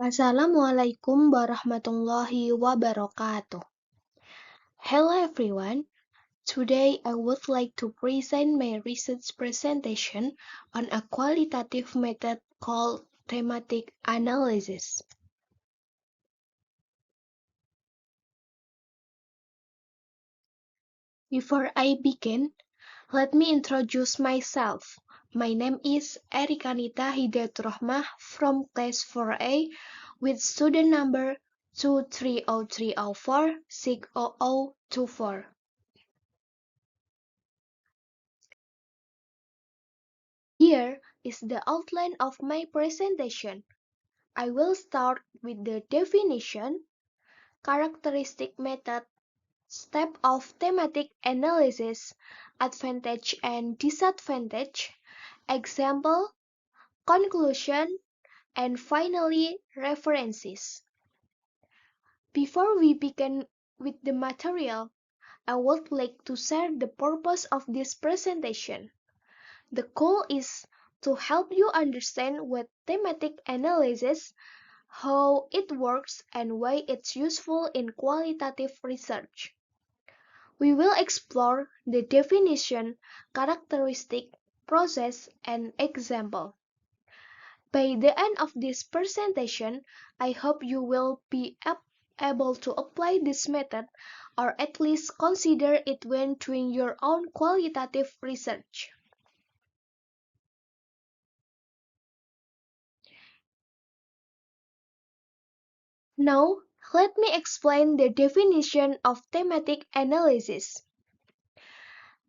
Assalamualaikum warahmatullahi wabarakatuh. Hello everyone. Today I would like to present my research presentation on a qualitative method called thematic analysis. Before I begin, let me introduce myself. My name is Erikanita Hidayaturrahmah from class 4A with student number 23030460024. Here is the outline of my presentation. I will start with the definition, characteristic method, step of thematic analysis, advantage and disadvantage, example, conclusion, and finally references. Before we begin with the material, I would like to share the purpose of this presentation. The goal is to help you understand what thematic analysis, how it works, and why it's useful in qualitative research. We will explore the definition, characteristic, process, and example. By the end of this presentation, I hope you will be able to apply this method or at least consider it when doing your own qualitative research. Now, let me explain the definition of thematic analysis.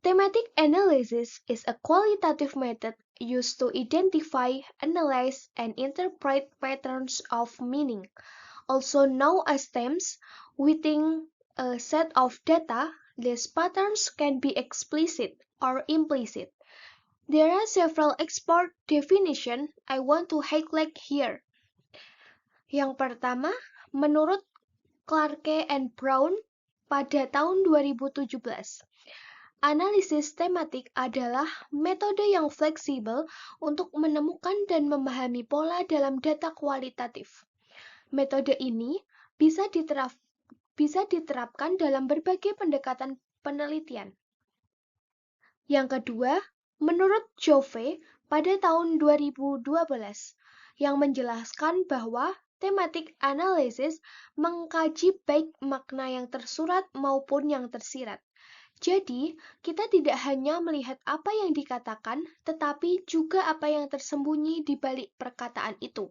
Thematic analysis is a qualitative method used to identify, analyze, and interpret patterns of meaning, also known as themes. Within a set of data, these patterns can be explicit or implicit. There are several expert definitions I want to highlight here. Yang pertama, menurut Clarke and Brown pada tahun 2017. Analisis tematik adalah metode yang fleksibel untuk menemukan dan memahami pola dalam data kualitatif. Metode ini bisa diterapkan dalam berbagai pendekatan penelitian. Yang kedua, menurut Jove pada tahun 2012, yang menjelaskan bahwa thematic analysis mengkaji baik makna yang tersurat maupun yang tersirat. Jadi, kita tidak hanya melihat apa yang dikatakan, tetapi juga apa yang tersembunyi di balik perkataan itu.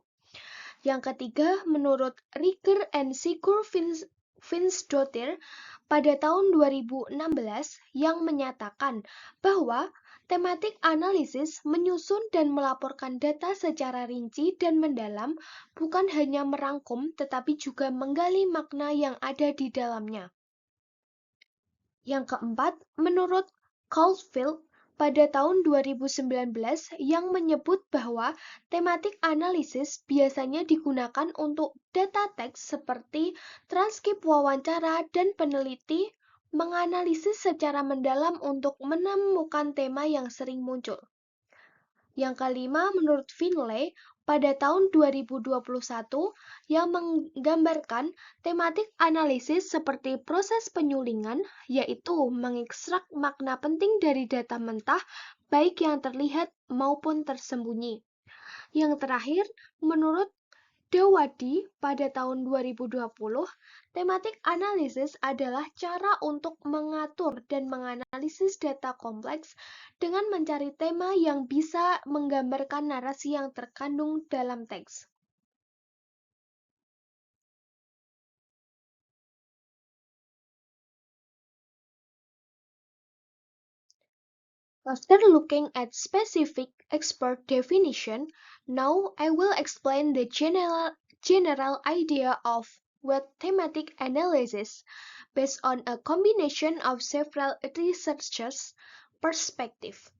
Yang ketiga, menurut Riker and Sigurd Finsdottir pada tahun 2016 yang menyatakan bahwa thematic analysis menyusun dan melaporkan data secara rinci dan mendalam, bukan hanya merangkum tetapi juga menggali makna yang ada di dalamnya. Yang keempat, menurut Caulfield pada tahun 2019 yang menyebut bahwa thematic analysis biasanya digunakan untuk data teks seperti transkrip wawancara dan peneliti menganalisis secara mendalam untuk menemukan tema yang sering muncul. Yang kelima, menurut Finlay, pada tahun 2021 yang menggambarkan thematic analysis seperti proses penyulingan, yaitu mengekstrak makna penting dari data mentah, baik yang terlihat maupun tersembunyi. Yang terakhir, menurut Dewadi pada tahun 2020, thematic analysis adalah cara untuk mengatur dan menganalisis data kompleks dengan mencari tema yang bisa menggambarkan narasi yang terkandung dalam teks. After looking at specific expert definition, now I will explain the general idea of what thematic analysis based on a combination of several researchers' perspective.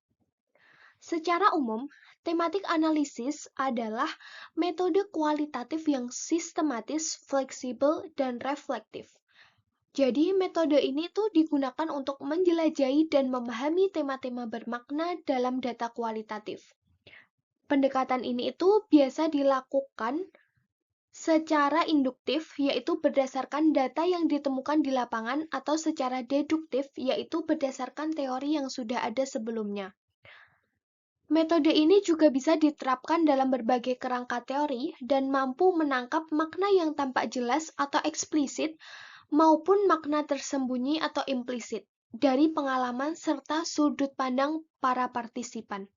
Secara umum, thematic analysis adalah metode kualitatif yang sistematis, fleksibel, dan reflektif. Jadi, metode ini tuh digunakan untuk menjelajahi dan memahami tema-tema bermakna dalam data kualitatif. Pendekatan ini itu biasa dilakukan Secara induktif, yaitu berdasarkan data yang ditemukan di lapangan, atau secara deduktif, yaitu berdasarkan teori yang sudah ada sebelumnya. Metode ini juga bisa diterapkan dalam berbagai kerangka teori dan mampu menangkap makna yang tampak jelas atau eksplisit maupun makna tersembunyi atau implisit dari pengalaman serta sudut pandang para partisipan.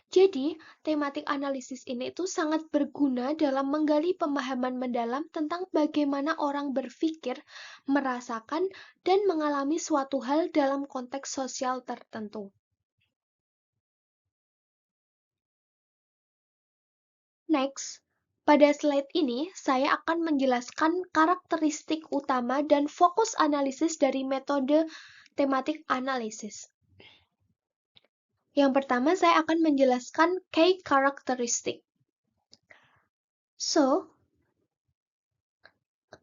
Jadi, tematik analisis ini itu sangat berguna dalam menggali pemahaman mendalam tentang bagaimana orang berpikir, merasakan, dan mengalami suatu hal dalam konteks sosial tertentu. Next, pada slide ini saya akan menjelaskan karakteristik utama dan fokus analisis dari metode tematik analisis. Yang pertama, saya akan menjelaskan key characteristic. So,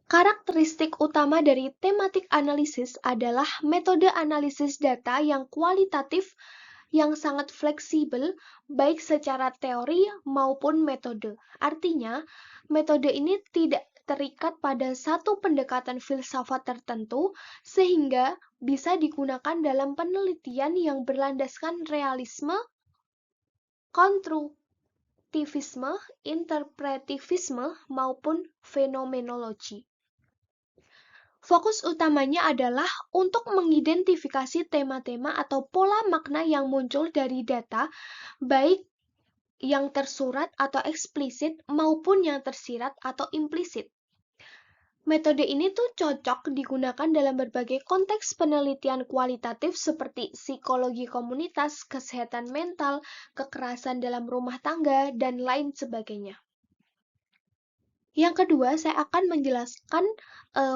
karakteristik utama dari tematik analisis adalah metode analisis data yang kualitatif, yang sangat fleksibel, baik secara teori maupun metode. Artinya, metode ini tidak terikat pada satu pendekatan filsafat tertentu, sehingga bisa digunakan dalam penelitian yang berlandaskan realisme, konstruktivisme, interpretivisme, maupun fenomenologi. Fokus utamanya adalah untuk mengidentifikasi tema-tema atau pola makna yang muncul dari data, baik yang tersurat atau eksplisit maupun yang tersirat atau implisit. Metode ini tuh cocok digunakan dalam berbagai konteks penelitian kualitatif seperti psikologi komunitas, kesehatan mental, kekerasan dalam rumah tangga, dan lain sebagainya. Yang kedua, saya akan menjelaskan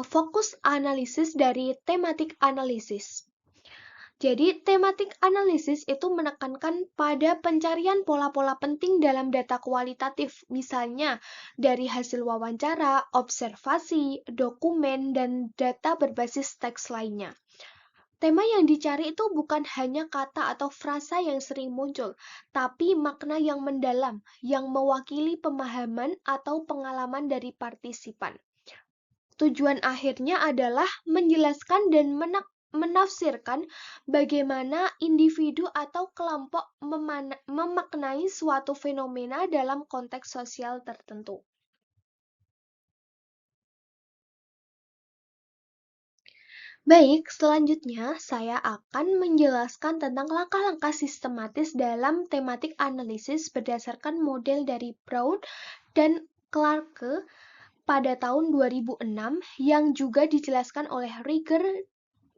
fokus analisis dari tematik analisis. Jadi, tematik analisis itu menekankan pada pencarian pola-pola penting dalam data kualitatif, misalnya dari hasil wawancara, observasi, dokumen, dan data berbasis teks lainnya. Tema yang dicari itu bukan hanya kata atau frasa yang sering muncul, tapi makna yang mendalam, yang mewakili pemahaman atau pengalaman dari partisipan. Tujuan akhirnya adalah menjelaskan dan menafsirkan bagaimana individu atau kelompok memaknai suatu fenomena dalam konteks sosial tertentu. Baik, selanjutnya saya akan menjelaskan tentang langkah-langkah sistematis dalam tematik analisis berdasarkan model dari Brown dan Clarke pada tahun 2006 yang juga dijelaskan oleh Rieger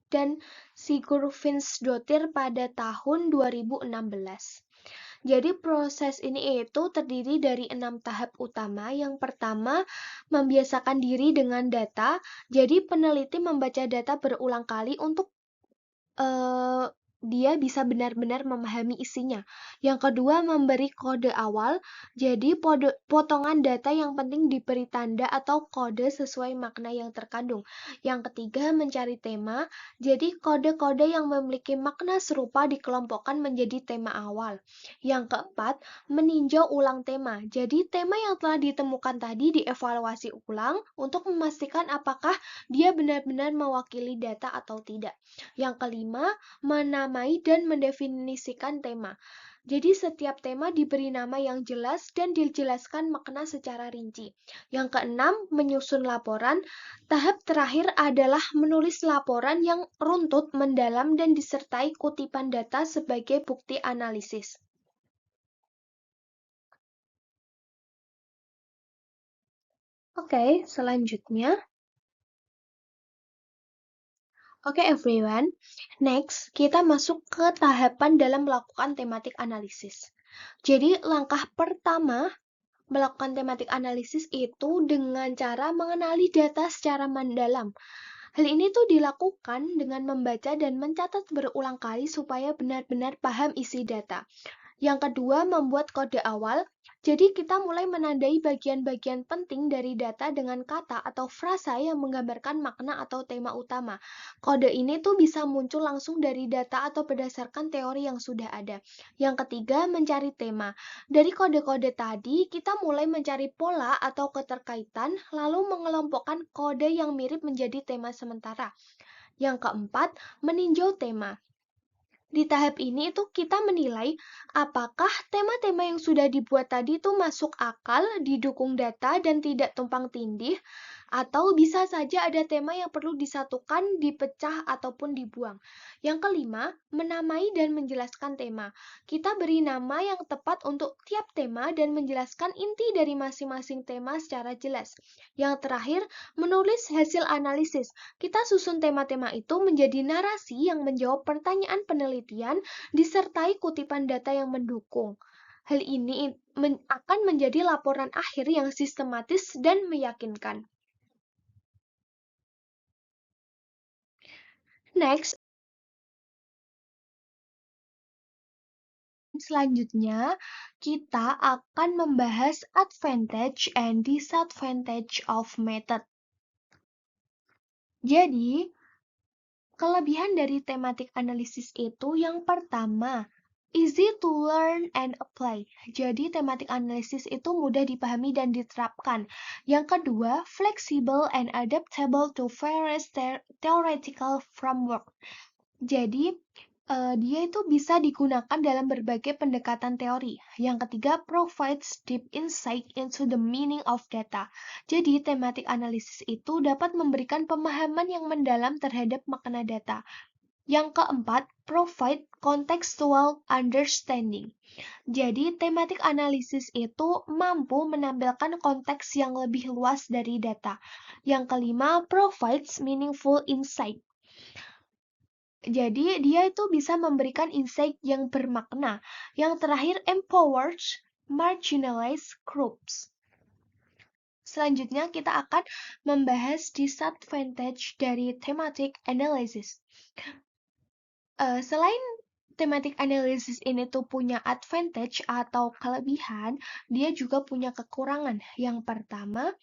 dan Sigurfinsdottir pada tahun 2016. Jadi proses ini itu terdiri dari 6 tahap utama. Yang pertama, membiasakan diri dengan data. Jadi peneliti membaca data berulang kali untuk dia bisa benar-benar memahami isinya. Yang kedua, memberi kode awal. Jadi potongan data yang penting diberi tanda atau kode sesuai makna yang terkandung. Yang ketiga, mencari tema. Jadi kode-kode yang memiliki makna serupa dikelompokkan menjadi tema awal. Yang keempat, meninjau ulang tema. Jadi tema yang telah ditemukan tadi dievaluasi ulang untuk memastikan apakah dia benar-benar mewakili data atau tidak. Yang kelima, menamai dan mendefinisikan tema. Jadi setiap tema diberi nama yang jelas dan dijelaskan makna secara rinci. Yang keenam, menyusun laporan. Tahap terakhir adalah menulis laporan yang runtut, mendalam, dan disertai kutipan data sebagai bukti analisis. Oke, selanjutnya. Oke everyone, next kita masuk ke tahapan dalam melakukan tematik analisis. Jadi langkah pertama melakukan tematik analisis itu dengan cara mengenali data secara mendalam. Hal ini tuh dilakukan dengan membaca dan mencatat berulang kali supaya benar-benar paham isi data. Yang kedua, membuat kode awal. Jadi kita mulai menandai bagian-bagian penting dari data dengan kata atau frasa yang menggambarkan makna atau tema utama. Kode ini tuh bisa muncul langsung dari data atau berdasarkan teori yang sudah ada. Yang ketiga, mencari tema. Dari kode-kode tadi, kita mulai mencari pola atau keterkaitan, lalu mengelompokkan kode yang mirip menjadi tema sementara. Yang keempat, meninjau tema. Di tahap ini itu kita menilai apakah tema-tema yang sudah dibuat tadi itu masuk akal, didukung data, dan tidak tumpang tindih, atau bisa saja ada tema yang perlu disatukan, dipecah, ataupun dibuang. Yang kelima, menamai dan menjelaskan tema. Kita beri nama yang tepat untuk tiap tema dan menjelaskan inti dari masing-masing tema secara jelas. Yang terakhir, menulis hasil analisis. Kita susun tema-tema itu menjadi narasi yang menjawab pertanyaan penelitian disertai kutipan data yang mendukung. Hal ini akan menjadi laporan akhir yang sistematis dan meyakinkan. Next, selanjutnya kita akan membahas advantage and disadvantage of method. Jadi, kelebihan dari tematik analisis itu yang pertama, easy to learn and apply. Jadi tematik analisis itu mudah dipahami dan diterapkan. Yang kedua, flexible and adaptable to various theoretical framework. Jadi dia itu bisa digunakan dalam berbagai pendekatan teori. Yang ketiga, provides deep insight into the meaning of data. Jadi, tematik analisis itu dapat memberikan pemahaman yang mendalam terhadap makna data. Yang keempat, provide contextual understanding. Jadi, tematik analisis itu mampu menampilkan konteks yang lebih luas dari data. Yang kelima, provides meaningful insight. Jadi, dia itu bisa memberikan insight yang bermakna. Yang terakhir, empowers marginalized groups. Selanjutnya, kita akan membahas disadvantage dari thematic analysis. Selain thematic analysis ini tuh punya advantage atau kelebihan, dia juga punya kekurangan. Yang pertama,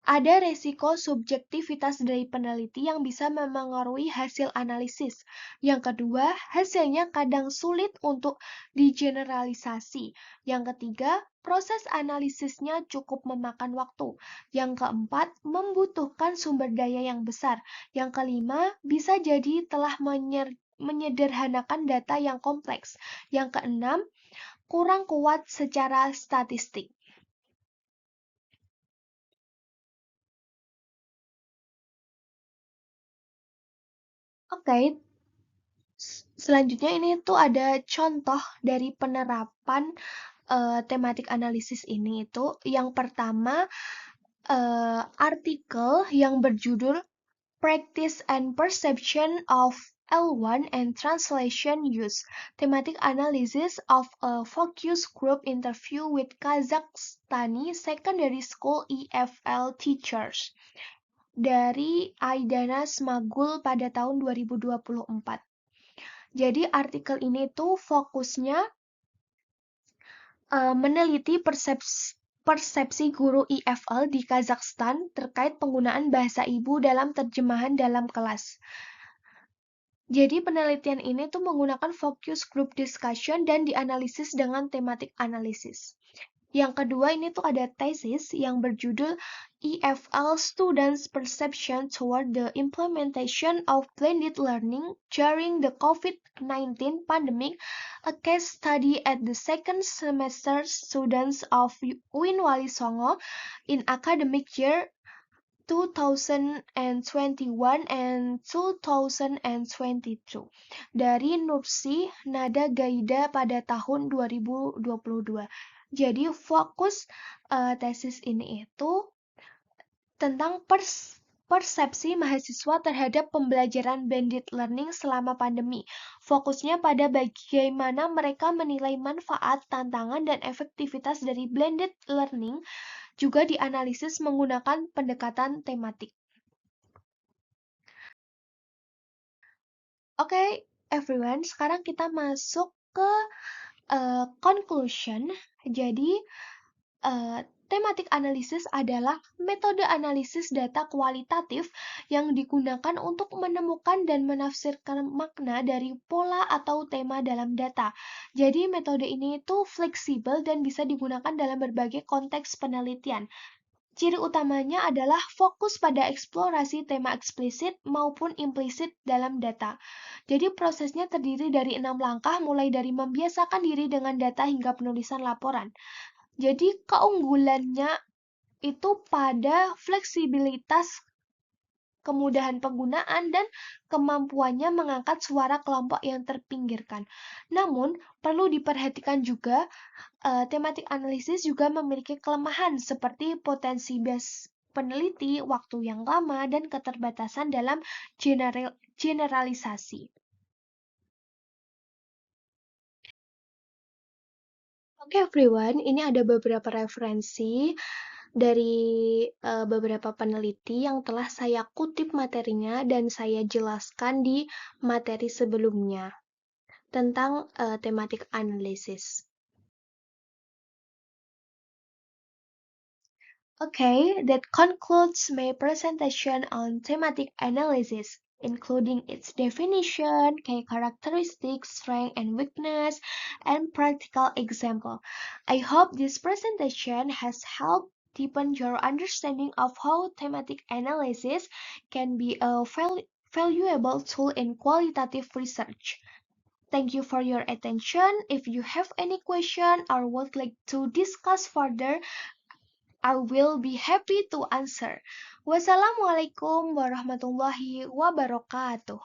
ada resiko subjektivitas dari peneliti yang bisa memengaruhi hasil analisis. Yang kedua, hasilnya kadang sulit untuk digeneralisasi. Yang ketiga, proses analisisnya cukup memakan waktu. Yang keempat, membutuhkan sumber daya yang besar. Yang kelima, bisa jadi telah menyederhanakan data yang kompleks. Yang keenam, kurang kuat secara statistik. Oke, selanjutnya ini tuh ada contoh dari penerapan tematik analisis ini itu yang pertama artikel yang berjudul Practice and Perception of L1 and Translation Use, Thematic Analysis of a Focus Group Interview with Kazakhstani Secondary School EFL Teachers dari Aidana Smagul pada tahun 2024. Jadi artikel ini tuh fokusnya meneliti persepsi guru EFL di Kazakhstan terkait penggunaan bahasa ibu dalam terjemahan dalam kelas. Jadi penelitian ini tuh menggunakan focus group discussion dan dianalisis dengan thematic analysis. Yang kedua ini tuh ada tesis yang berjudul EFL Students Perception Toward the Implementation of Blended Learning During the COVID-19 Pandemic, a case study at the second semester students of UIN Wali Songo in academic year 2021 and 2022 dari Nursi Nada Gaida pada tahun 2022. Jadi fokus tesis ini itu tentang persepsi mahasiswa terhadap pembelajaran blended learning selama pandemi. Fokusnya pada bagaimana mereka menilai manfaat, tantangan, dan efektivitas dari blended learning juga dianalisis menggunakan pendekatan tematik. Oke, everyone, sekarang kita masuk ke Conclusion, jadi thematic analysis adalah metode analisis data kualitatif yang digunakan untuk menemukan dan menafsirkan makna dari pola atau tema dalam data. Jadi metode ini itu fleksibel dan bisa digunakan dalam berbagai konteks penelitian. Ciri utamanya adalah fokus pada eksplorasi tema eksplisit maupun implisit dalam data. Jadi prosesnya terdiri dari 6 langkah mulai dari membiasakan diri dengan data hingga penulisan laporan. Jadi keunggulannya itu pada fleksibilitas, kemudahan penggunaan, dan kemampuannya mengangkat suara kelompok yang terpinggirkan. Namun, perlu diperhatikan juga, thematic analysis juga memiliki kelemahan seperti potensi bias peneliti, waktu yang lama, dan keterbatasan dalam generalisasi. Oke everyone, ini ada beberapa referensi dari beberapa peneliti yang telah saya kutip materinya dan saya jelaskan di materi sebelumnya tentang thematic analysis. Okay, that concludes my presentation on thematic analysis, including its definition, key characteristics, strength and weakness, and practical example. I hope this presentation has helped deepen your understanding of how thematic analysis can be a valuable tool in qualitative research. Thank you for your attention. If you have any question or would like to discuss further, I will be happy to answer. Wassalamualaikum warahmatullahi wabarakatuh.